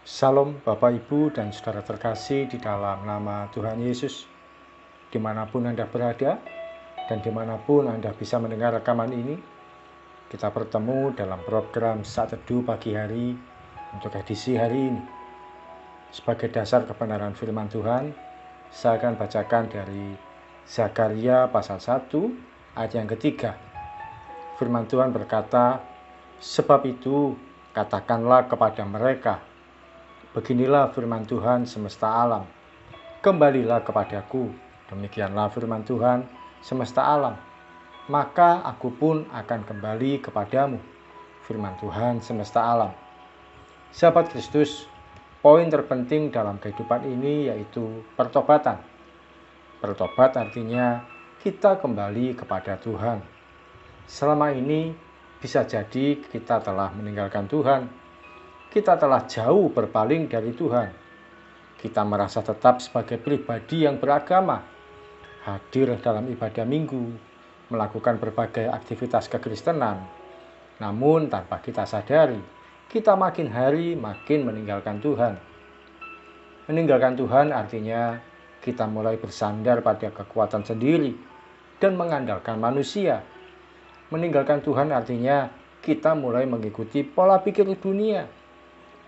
Salam Bapak Ibu dan Saudara terkasih di dalam nama Tuhan Yesus. Dimanapun Anda berada dan dimanapun Anda bisa mendengar rekaman ini, kita bertemu dalam program Saat Teduh Pagi Hari untuk edisi hari ini. Sebagai dasar kebenaran firman Tuhan, saya akan bacakan dari Zakaria pasal 1 ayat yang ketiga. Firman Tuhan berkata, "Sebab itu katakanlah kepada mereka, beginilah firman Tuhan semesta alam, kembalilah kepadaku, demikianlah firman Tuhan semesta alam, maka aku pun akan kembali kepadamu, firman Tuhan semesta alam." Sahabat Kristus, poin terpenting dalam kehidupan ini yaitu pertobatan. Bertobat artinya kita kembali kepada Tuhan. Selama ini bisa jadi kita telah meninggalkan Tuhan. Kita telah jauh berpaling dari Tuhan. Kita merasa tetap sebagai pribadi yang beragama, hadir dalam ibadah minggu, melakukan berbagai aktivitas kekristenan. Namun tanpa kita sadari, kita makin hari makin meninggalkan Tuhan. Meninggalkan Tuhan artinya kita mulai bersandar pada kekuatan sendiri dan mengandalkan manusia. Meninggalkan Tuhan artinya kita mulai mengikuti pola pikir dunia.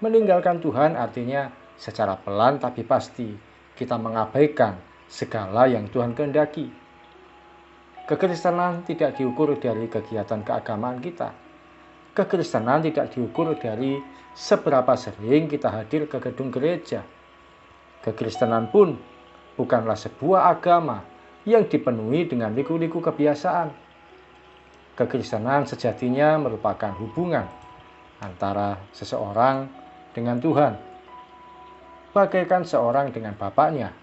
Meninggalkan Tuhan artinya secara pelan tapi pasti kita mengabaikan segala yang Tuhan kehendaki. Kekristenan tidak diukur dari kegiatan keagamaan kita. Kekristenan tidak diukur dari seberapa sering kita hadir ke gedung gereja. Kekristenan pun bukanlah sebuah agama yang dipenuhi dengan liku-liku kebiasaan. Kekristenan sejatinya merupakan hubungan antara seseorang dengan Tuhan. Bagaikan seorang dengan Bapaknya.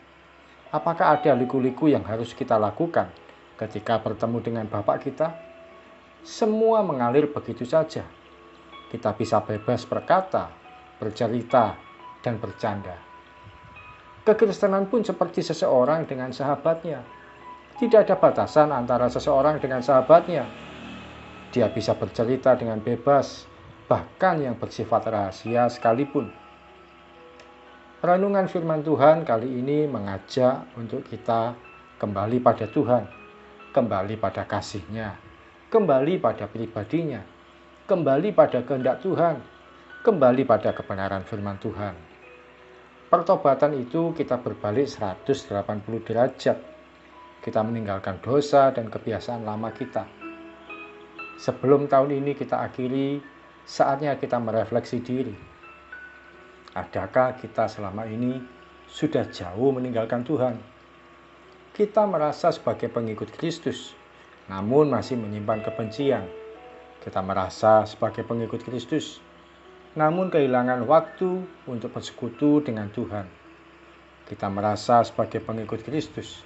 Apakah ada liku-liku yang harus kita lakukan ketika bertemu dengan Bapak kita? Semua mengalir begitu saja. Kita bisa bebas berkata, bercerita, dan bercanda. Kekristenan pun seperti seseorang dengan sahabatnya. Tidak ada batasan antara seseorang dengan sahabatnya. Dia bisa bercerita dengan bebas, bahkan yang bersifat rahasia sekalipun. Renungan firman Tuhan kali ini mengajak untuk kita kembali pada Tuhan, kembali pada kasih-Nya, kembali pada pribadinya, kembali pada kehendak Tuhan, kembali pada kebenaran firman Tuhan. Pertobatan itu kita berbalik 180 derajat. Kita meninggalkan dosa dan kebiasaan lama kita. Sebelum tahun ini kita akhiri, saatnya kita merefleksi diri. Adakah kita selama ini sudah jauh meninggalkan Tuhan? Kita merasa sebagai pengikut Kristus, namun masih menyimpan kebencian. Kita merasa sebagai pengikut Kristus, namun kehilangan waktu untuk bersekutu dengan Tuhan. Kita merasa sebagai pengikut Kristus,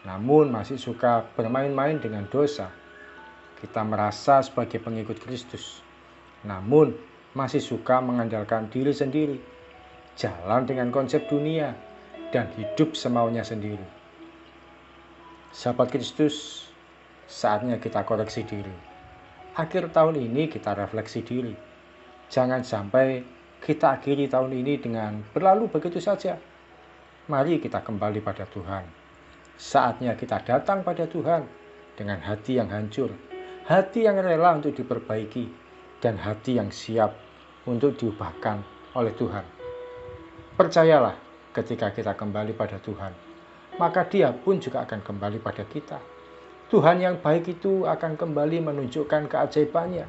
namun masih suka bermain-main dengan dosa. Kita merasa sebagai pengikut Kristus, namun masih suka mengandalkan diri sendiri, jalan dengan konsep dunia, dan hidup semaunya sendiri. Sahabat Kristus, saatnya kita koreksi diri. Akhir tahun ini kita refleksi diri. Jangan sampai kita akhiri tahun ini dengan berlalu begitu saja. Mari kita kembali pada Tuhan. Saatnya kita datang pada Tuhan dengan hati yang hancur, hati yang rela untuk diperbaiki, dan hati yang siap untuk diubahkan oleh Tuhan. Percayalah, ketika kita kembali pada Tuhan, maka Dia pun juga akan kembali pada kita. Tuhan yang baik itu akan kembali menunjukkan keajaibannya.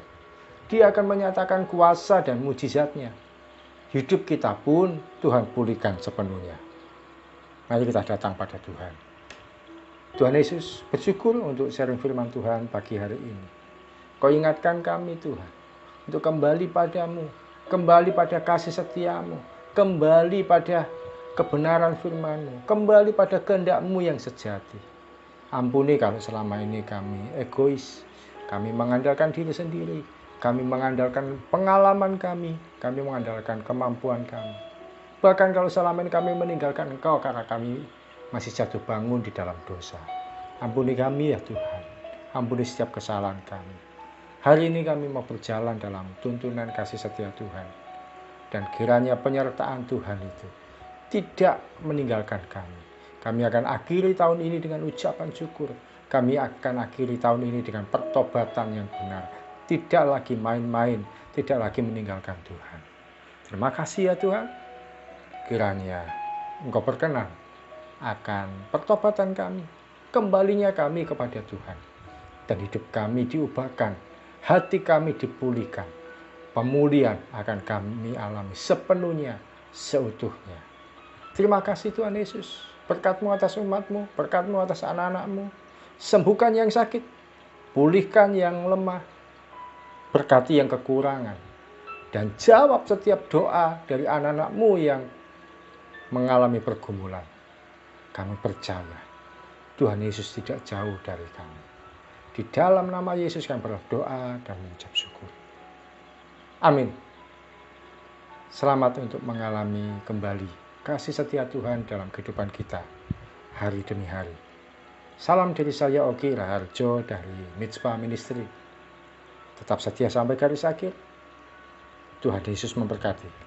Dia akan menyatakan kuasa dan mujizatnya. Hidup kita pun Tuhan pulihkan sepenuhnya. Mari kita datang pada Tuhan. Tuhan Yesus, bersyukur untuk sharing firman Tuhan pagi hari ini. Kau ingatkan kami Tuhan, untuk kembali padamu, kembali pada kasih setiamu, kembali pada kebenaran firman-Mu, kembali pada kehendak-Mu yang sejati. Ampuni kalau selama ini kami egois, kami mengandalkan diri sendiri, kami mengandalkan pengalaman kami mengandalkan kemampuan kami. Bahkan kalau selama ini kami meninggalkan Engkau karena kami masih jatuh bangun di dalam dosa. Ampuni kami ya Tuhan, ampuni setiap kesalahan kami. Hari ini kami mau berjalan dalam tuntunan kasih setia Tuhan. Dan kiranya penyertaan Tuhan itu tidak meninggalkan kami. Kami akan akhiri tahun ini dengan ucapan syukur. Kami akan akhiri tahun ini dengan pertobatan yang benar. Tidak lagi main-main, tidak lagi meninggalkan Tuhan. Terima kasih ya Tuhan. Kiranya Engkau berkenan akan pertobatan kami, kembalinya kami kepada Tuhan. Dan hidup kami diubahkan, hati kami dipulihkan. Pemulihan akan kami alami sepenuhnya, seutuhnya. Terima kasih Tuhan Yesus. Berkat-Mu atas umat-Mu, berkat-Mu atas anak-anak-Mu. Sembuhkan yang sakit, pulihkan yang lemah, berkati yang kekurangan. Dan jawab setiap doa dari anak-anak-Mu yang mengalami pergumulan. Kami percaya Tuhan Yesus tidak jauh dari kami. Di dalam nama Yesus kami berdoa dan mengucap syukur. Amin. Selamat untuk mengalami kembali kasih setia Tuhan dalam kehidupan kita hari demi hari. Salam dari saya Ogi Raharjo dari Mitzvah Ministry. Tetap setia sampai garis akhir. Tuhan Yesus memberkati.